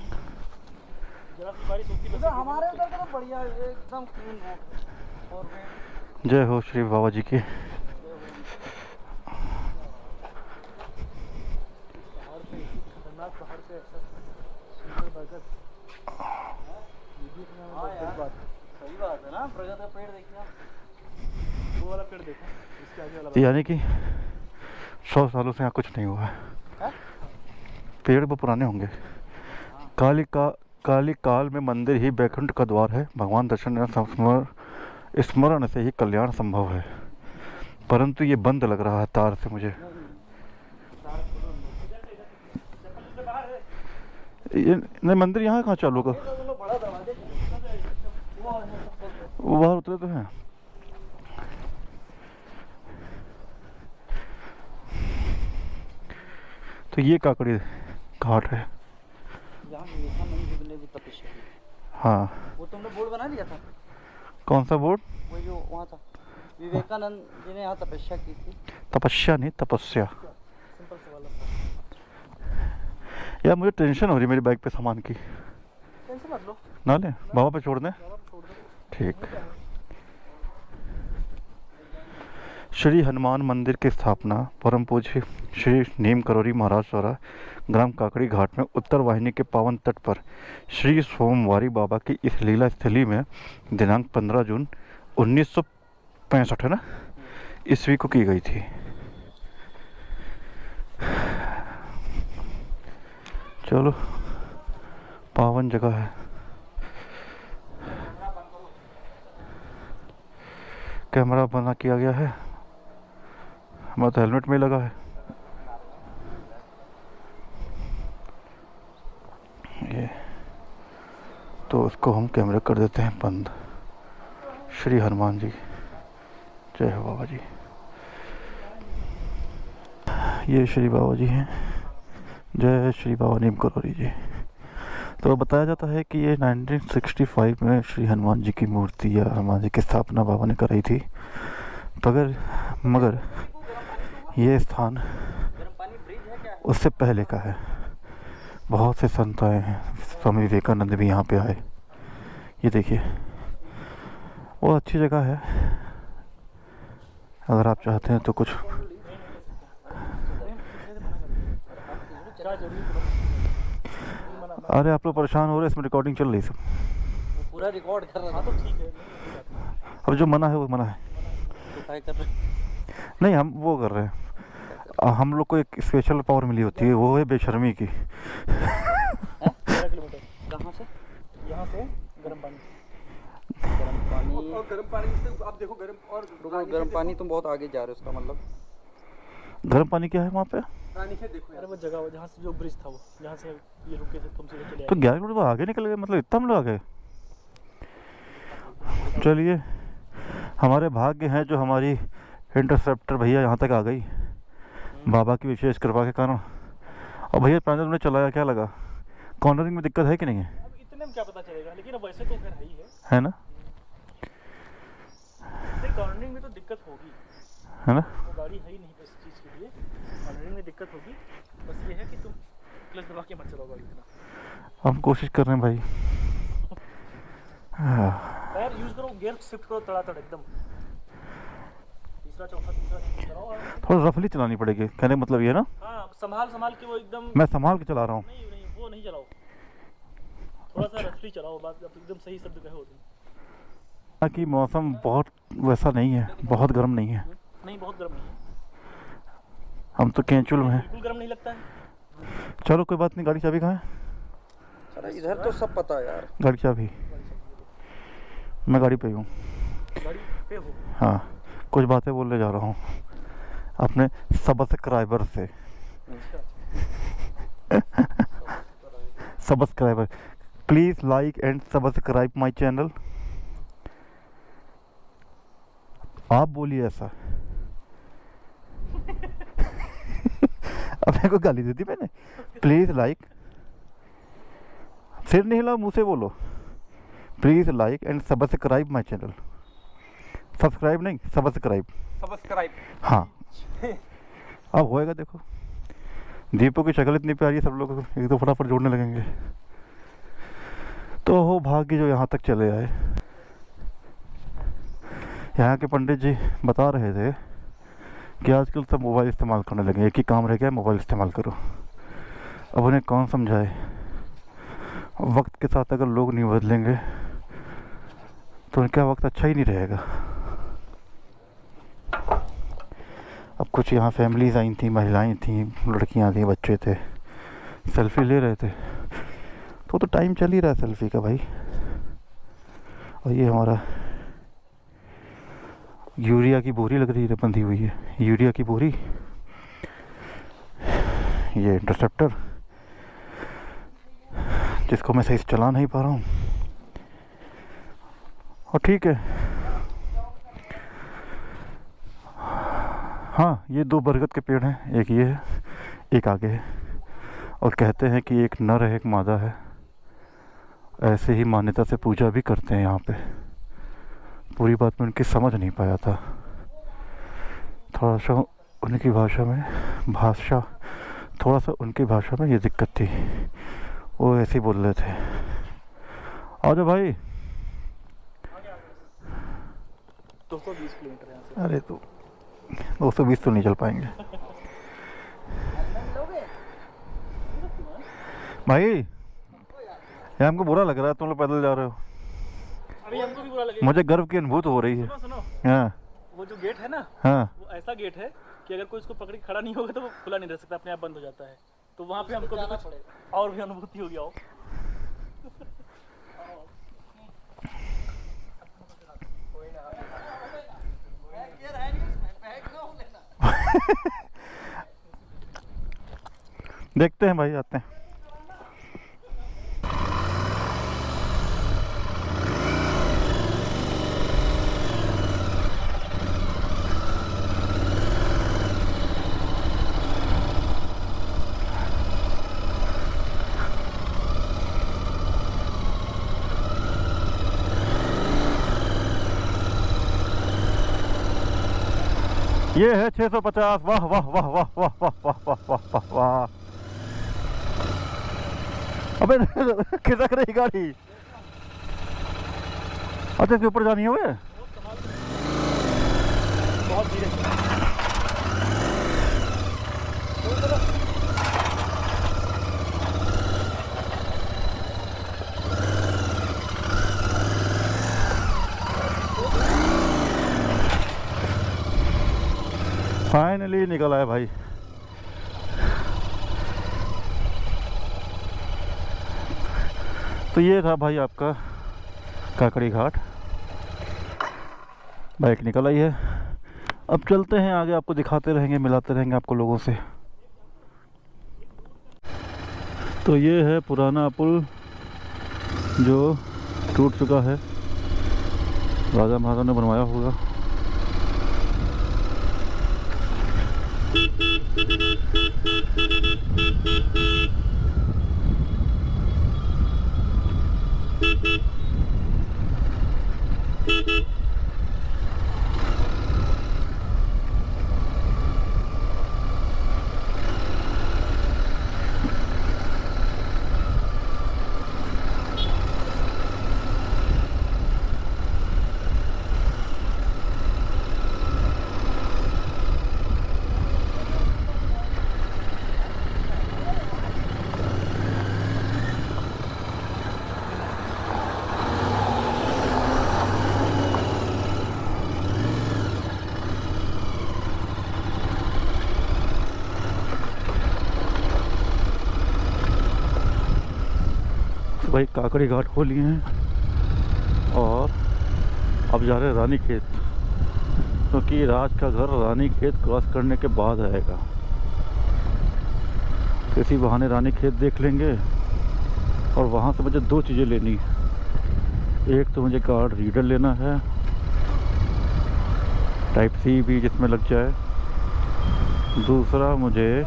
जरा सी बारिश होती है। हमारे उधर तो बढ़िया एकदम क्लीन रोड। और जय हो श्री बाबा जी की। खतरनाक पहाड़ पे ऐसा सुंदर बरगद। सही बात है ना, प्रगति का पेड़ देखिए आप। वो वाला पेड़ देखो, इसके आगे वाला। यानी कि 100 सालों से यहाँ कुछ नहीं हुआ है। पेड़ वो पुराने होंगे। काली काल में मंदिर ही बैकुंठ का द्वार है। भगवान दर्शन स्मरण से ही कल्याण संभव है, परंतु ये बंद लग रहा है तार से मुझे। ये नहीं, मंदिर यहाँ कहाँ चालू का? वो बाहर उतरे तो हैं। तो ये काकड़ी घाट है। हाँ। वो तुमने बोर्ड बना लिया था? कौन सा बोर्ड? वो जो वहाँ था, विवेकानंद जी ने यहाँ तपस्या की थी। तपस्या नहीं, तपस्या। सिंपल सा वाला। यार मुझे टेंशन हो रही है मेरी बाइक पे सामान की। टेंशन मत लो, ना ले, बाबा पे छोड़ दें। छोड़ दो। ठीक। श्री हनुमान मंदिर की स्थापना परम पूज्य श्री नीम करोली महाराज द्वारा ग्राम काकड़ी घाट में उत्तर वाहिनी के पावन तट पर श्री सोमवारी बाबा की इस लीला स्थली में दिनांक 15 जून 1965 है ना, ईस्वी को की गई थी। चलो, पावन जगह है। कैमरा बना किया गया है, हमारा तो हेलमेट में लगा है। ये तो उसको हम कैमरा कर देते हैं बंद। श्री हनुमान जी, जय हो बाबा जी। ये श्री बाबा जी हैं, जय श्री बाबा नीम करोली जी। तो बताया जाता है कि ये 1965 में श्री हनुमान जी की मूर्ति या हनुमान जी की स्थापना बाबा ने कराई थी। मगर ये स्थान उससे पहले का है। बहुत से संत आए हैं, स्वामी विवेकानंद भी यहाँ पे आए। ये देखिए, वो अच्छी जगह है, अगर आप चाहते हैं तो कुछ। अरे आप लोग परेशान हो रहे हैं, इसमें रिकॉर्डिंग चल रही है सब। पूरा रिकॉर्ड कर रहा था। हाँ तो ठीक है। अब जो मना है वो मना है। तो कर रहे नहीं, हम वो कर रहे हैं। हम लोग को एक स्पेशल पावर मिली होती है, वो है बेशर्मी की। 13 किलोमीटर कहाँ से? यहाँ से गर्म पानी। और गर्म पानी से आप देखो, गर्म पानी तुम बहुत आगे जा रहे हो, उसका मतलब। गर्म पानी क्या है वहाँ पे? रानी से देखो अरे वो जगह जहाँ से जो ब्रिज था, वो जहाँ से ये रुके थे, तुम सीधे चले तो 11 किलोमीटर आगे निकल गए, मतलब इतना हम लोग आ गए। चलिए, हमारे भाग्य हैं जो हमारी इंटरसेप्टर भैया यहाँ तक आ गई, बाबा की विशेष कृपा के कारण। और भैया पैदल में चलाया, क्या लगा? कॉर्नरिंग में दिक्कत है कि नहीं है? अब इतने में क्या पता चलेगा, लेकिन अब वैसे तो फिर है ही है ना? कॉर्नरिंग में तो दिक्कत होगी, है ना? वो गाड़ी है ही नहीं इस चीज़ के लिए। कॉर्नरिंग में दिक्कत होगी, बस ये है कि तुम क्लच दबा के मत चलाओ गाड़ी इतना। हम कोशिश कर रहे हैं भाई। पैर यूज़ करो, गियर शिफ्ट करो तड़ातड़ एकदम। तीसरा चौथा चलाओ। थोड़ा रफली चलानी पड़ेगी, कहने का मतलब ये ना। हाँ, संभाल के वो एकदम। मैं संभाल के चला रहा हूँ। नहीं वो नहीं चलाओ, थोड़ा सा रफली चलाओ, बात एकदम सही शब्द कहो तुम। कि मौसम बहुत वैसा नहीं है, बहुत गर्म नहीं है। नहीं, बहुत गर्म नहीं है। हम तो कैंचुल में हैं। बिल्कुल गर्म नहीं लगता है। चलो कोई बात नहीं, गाड़ी चाबी कहाँ है? अरे इधर तो सब पता है यार। गाड़ी चाबी, मैं गाड़ी पे हूँ। गाड़ी पे हो? हाँ, कुछ बातें बोलने जा रहा हूँ अपने सब्सक्राइबर से। Subscriber, please like and subscribe my channel. आप बोलिए ऐसा। अब मेरे को गाली दे दी मैंने। प्लीज़ लाइक, सिर नहीं हिलाओ, मुँह से बोलो। Please like and subscribe my channel. Subscribe नहीं, सब्सक्राइब। सब्सक्राइब। हाँ, अब होएगा। देखो दीपू की शक्ल इतनी प्यारी है, सब लोग एक तो फटाफट जोड़ने लगेंगे। तो हो भाग्य जो यहाँ तक चले आए। यहाँ के पंडित जी बता रहे थे कि आजकल सब मोबाइल इस्तेमाल करने लगे, एक ही काम रह गया है, मोबाइल इस्तेमाल करो। अब उन्हें कौन समझाए? वक्त के साथ अगर लोग नहीं बदलेंगे तो उनका वक्त अच्छा ही नहीं रहेगा। अब कुछ यहाँ फैमिलीज़ आई थी, महिलाएं थी, लड़कियाँ थी, बच्चे थे, सेल्फी ले रहे थे। तो टाइम चल ही रहा है सेल्फी का भाई। और ये हमारा यूरिया की बोरी लग रही है, बंधी हुई है यूरिया की बोरी। ये इंटरसेप्टर जिसको मैं सही से चला नहीं पा रहा हूँ। और ठीक है, हाँ, ये 2 बरगद के पेड़ हैं, एक ये है, एक आगे है। और कहते हैं कि एक नर है, एक मादा है। ऐसे ही मान्यता से पूजा भी करते हैं यहाँ पे। पूरी बात में उनकी समझ नहीं पाया था, थोड़ा सा उनकी भाषा में ये दिक्कत थी। वो ऐसे ही बोल रहे थे। आ जाओ भाई। 220 किलोमीटर यहाँ से। अरे तो 220 तो नहीं चल पाएंगे भाई। ये हमको बुरा लग रहा है, तुम लोग पैदल जा रहे हो। अभी हमको भी बुरा लगेगा। मुझे गर्व की अनुभूति हो रही है। सुनो, हाँ वो जो गेट है ना, हाँ, वो ऐसा गेट है कि अगर कोई इसको पकड़ के खड़ा नहीं होगा तो वो खुला नहीं रह सकता, अपने आप बंद हो जाता है। तो वहाँ पे हमको भी कुछ और भी अनुभूति हो गया हो। देखते हैं भाई, आते हैं। ये है 650। वाह वाह वाह वाह वाह वाह वाह वाह वाह वाह वाह। अबे खिसक रही गाड़ी। अच्छा, इसके ऊपर जानी है। बहुत धीरे। फाइनली निकल आए भाई। तो ये था भाई आपका काकड़ी घाट। बाइक निकल आई है। अब चलते हैं आगे, आपको दिखाते रहेंगे, मिलाते रहेंगे आपको लोगों से। तो ये है पुराना पुल जो टूट चुका है, राजा महाराजा ने बनवाया होगा। भाई काकड़ी घाट हो लिए हैं और अब जा रहे हैं रानी खेत, क्योंकि राज का घर रानी खेत क्रॉस करने के बाद आएगा। किसी बहाने रानी खेत देख लेंगे और वहाँ से मुझे दो चीज़ें लेनी। एक तो मुझे कार्ड रीडर लेना है, टाइप सी भी जिसमें लग जाए। दूसरा मुझे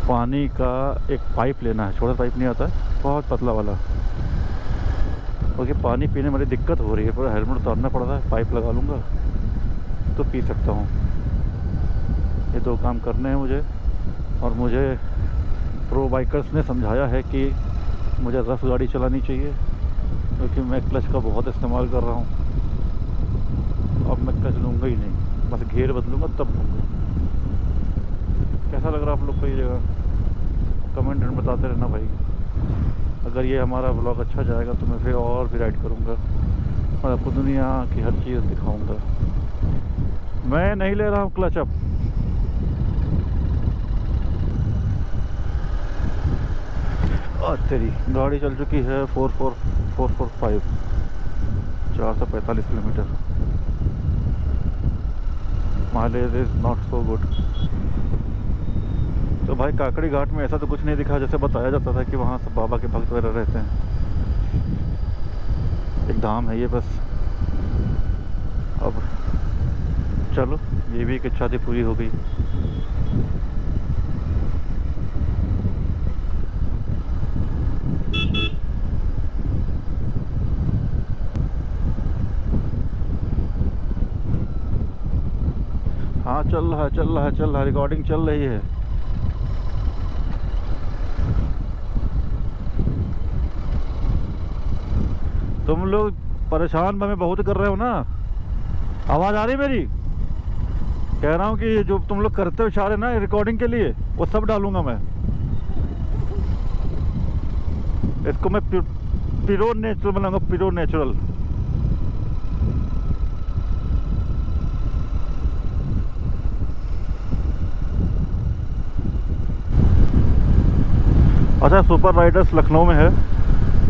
पानी का एक पाइप लेना है। छोटा पाइप नहीं आता है, बहुत पतला वाला, क्योंकि पानी पीने में बड़ी दिक्कत हो रही है। पूरा हेलमेट उतारना पड़ रहा है। पाइप लगा लूँगा तो पी सकता हूँ। ये दो काम करने हैं मुझे। और मुझे प्रो बाइकर्स ने समझाया है कि मुझे रफ गाड़ी चलानी चाहिए, क्योंकि मैं क्लच का बहुत इस्तेमाल कर रहा हूँ। अब मैं क्लच लूँगा ही नहीं, बस गियर बदलूँगा तब लूँगा। कैसा लग रहा है आप लोग को ये जगह? कमेंट में बताते रहना भाई। अगर ये हमारा ब्लॉग अच्छा जाएगा तो मैं फिर और भी राइड करूँगा और आपको दुनिया की हर चीज़ दिखाऊँगा। मैं नहीं ले रहा हूँ क्लच अप। और तेरी गाड़ी चल चुकी है 445 445 kilometre. Mileage is not so good. तो भाई काकड़ी घाट में ऐसा तो कुछ नहीं दिखा जैसे बताया जाता था कि वहाँ सब बाबा के भक्त वगैरह रहते हैं। एक धाम है ये बस। अब चलो, ये भी एक इच्छा थी, पूरी हो गई। हाँ चल रहा है, रिकॉर्डिंग चल रही है। तुम लोग परेशान हमें बहुत कर रहे हो ना। आवाज़ आ रही मेरी? कह रहा हूँ कि जो तुम लोग करते हो इशारे ना रिकॉर्डिंग के लिए, वो सब डालूंगा मैं। इसको मैं पिरो नेचुरल बनाऊंगा, पिरो नेचुरल। अच्छा, सुपर राइडर्स लखनऊ में है,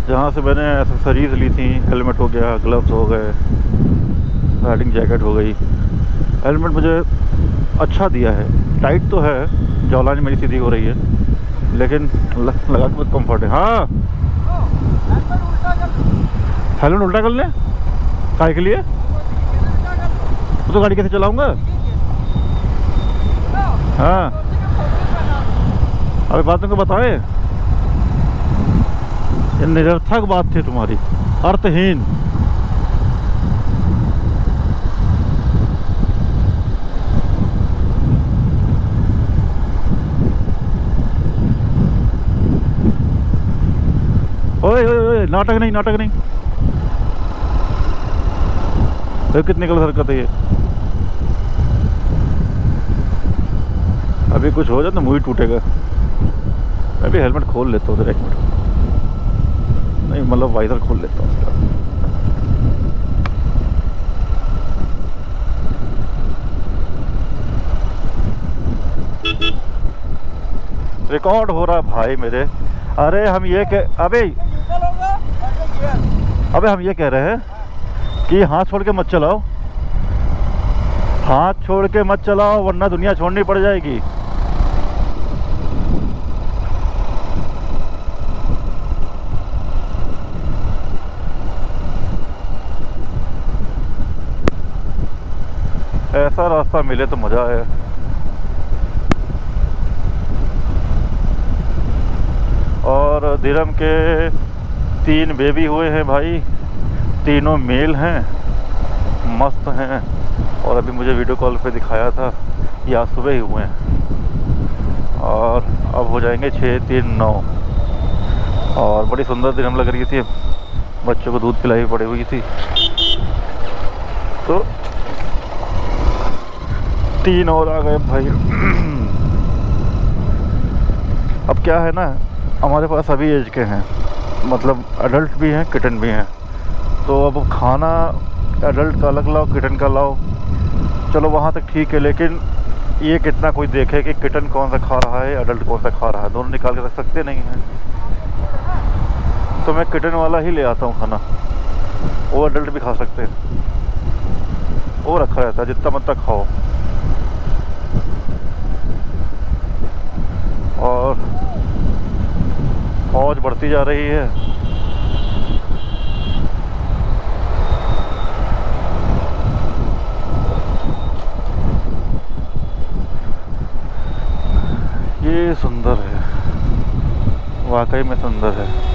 जहाँ से मैंने एसेसरीज़ ली थी। हेलमेट हो गया, ग्लव्स हो गए, राइडिंग जैकेट हो गई। हेलमेट मुझे अच्छा दिया है, टाइट तो है, जौलानी मेरी सीधी हो रही है, लेकिन लगा के बहुत कम्फर्ट है। हाँ, हेलमेट उल्टा कर लें? काय के लिए? तो गाड़ी कैसे चलाऊँगा? हाँ, अभी बात तुमको बताए, ये निरर्थक बात थी तुम्हारी, अर्थहीन। ओए नाटक नहीं। तो कितनी गलत हरकत है ये। अभी कुछ हो जाए तो मुंह ही टूटेगा। मैं भी हेलमेट खोल लेता हूँ, एक मिनट। नहीं, मतलब वाइजर खोल लेता हूँ उसका। रिकॉर्ड हो रहा भाई मेरे। अरे हम ये अबे हम ये कह रहे हैं कि हाथ छोड़ के मत चलाओ, हाथ छोड़ के मत चलाओ, वरना दुनिया छोड़नी पड़ जाएगी। ऐसा रास्ता मिले तो मज़ा है। और धीरम के 3 बेबी हुए हैं भाई, तीनों मेल हैं, मस्त हैं। और अभी मुझे वीडियो कॉल पे दिखाया था, ये आज सुबह ही हुए हैं। और अब हो जाएंगे 6, 3, 9। और बड़ी सुंदर धीरम लग रही थी, बच्चों को दूध पिलाई पड़ी हुई थी। तो 3 और आ गए भाई। अब क्या है ना, हमारे पास सभी एज के हैं, मतलब एडल्ट भी हैं, किटन भी हैं। तो अब खाना एडल्ट का अलग लाओ, किटन का लाओ, चलो वहाँ तक ठीक है। लेकिन ये कितना कोई देखे कि किटन कौन सा खा रहा है, अडल्ट कौन सा खा रहा है, दोनों निकाल के रख सकते नहीं हैं। तो मैं किटन वाला ही ले आता हूँ खाना, वो अडल्ट भी खा सकते हैं, वो रखा रहता है, जितना मत तक खाओ। और फौज बढ़ती जा रही है। ये सुंदर है, वाकई में सुंदर है।